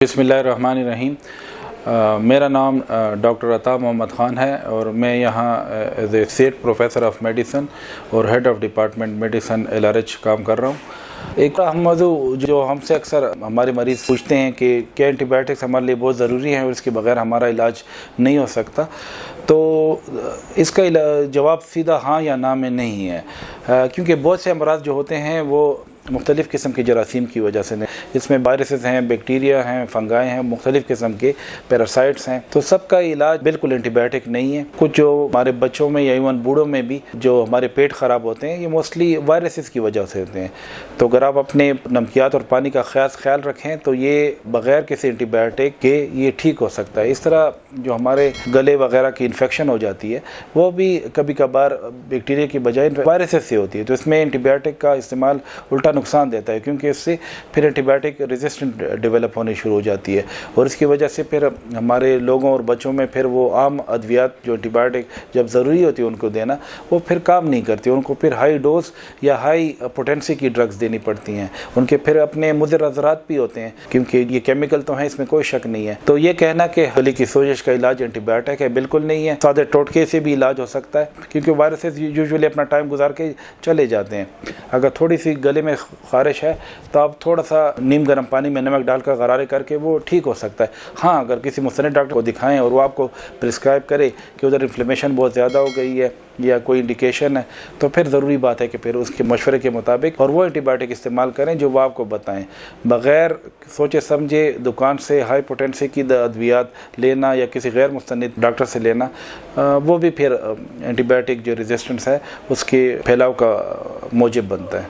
बिस्मिल्लाहिर्रहमानिर्रहीम। मेरा नाम डॉक्टर अता मोहम्मद ख़ान है और मैं यहाँ as a set professor of medicine और head of department medicine LRH काम कर रहा हूँ। एक अहम मौजू जो हमसे अक्सर हमारे मरीज़ पूछते हैं कि क्या एंटीबायोटिक्स हमारे लिए बहुत ज़रूरी हैं और इसके बगैर हमारा इलाज नहीं हो सकता, तो इसका जवाब सीधा हाँ या ना में नहीं है, क्योंकि बहुत से अमराज जो होते हैं वो मुख्तलिफ़ किस्म के जरासीम की वजह से, इसमें वायरसेस हैं, बैक्टीरिया हैं, फंगाई हैं, मुख्तलिफ़ किस्म के पैरासाइट्स हैं, तो सबका इलाज बिल्कुल एंटीबायोटिक नहीं है। कुछ जो हमारे बच्चों में या इवन बूढ़ों में भी जो हमारे पेट ख़राब होते हैं, ये मोस्टली वायरसेस की वजह से होते हैं। तो अगर आप अपने नमकियात और पानी का ख्याल रखें तो ये बग़ैर किसी एंटीबायोटिक के ये ठीक हो सकता है। इस तरह जो हमारे गले वगैरह की इन्फेक्शन हो जाती है वो भी कभी कभार बैक्टीरिया की बजाय वायरसेस से होती है, तो इसमें एंटीबायोटिक का इस्तेमाल उल्टा नुकसान देता है, क्योंकि इससे फिर एंटीबायोटिक रेजिस्टेंट डेवलप होनी शुरू हो जाती है और इसकी वजह से फिर हमारे लोगों और बच्चों में फिर वो आम अद्वियात जो एंटीबायोटिक जब ज़रूरी होती है उनको देना, वो फिर काम नहीं करती, उनको फिर हाई डोज या हाई पोटेंसी की ड्रग्स देनी पड़ती हैं। उनके फिर अपने मुज़र असरात भी होते हैं, क्योंकि ये केमिकल तो हैं, इसमें कोई शक नहीं है। तो ये कहना कि गले की सोजिश का इलाज एंटीबायोटिक है, बिल्कुल नहीं है। सादे टोटके से भी इलाज हो सकता है, क्योंकि वायरसेस यूजुअली अपना टाइम गुजार के चले जाते हैं। अगर थोड़ी सी गले में ख़ारिश है तो आप थोड़ा सा नीम गर्म पानी में नमक डालकर गरारे करके वो ठीक हो सकता है। हाँ, अगर किसी मुस्तनिद डॉक्टर को दिखाएं और वो आपको प्रिस्क्राइब करे कि उधर इन्फ्लेमेशन बहुत ज़्यादा हो गई है या कोई इंडिकेशन है, तो फिर ज़रूरी बात है कि फिर उसके मशवरे के मुताबिक और वो एंटीबायोटिक इस्तेमाल करें जो वो आपको बताएं। बग़ैर सोचे समझे दुकान से हाई पोटेंसी की अद्वियात लेना या किसी गैर मुस्तनिद डॉक्टर से लेना, वो भी फिर एंटीबायोटिक जो रेजिस्टेंस है उसके फैलाव का मूजिब बनता है।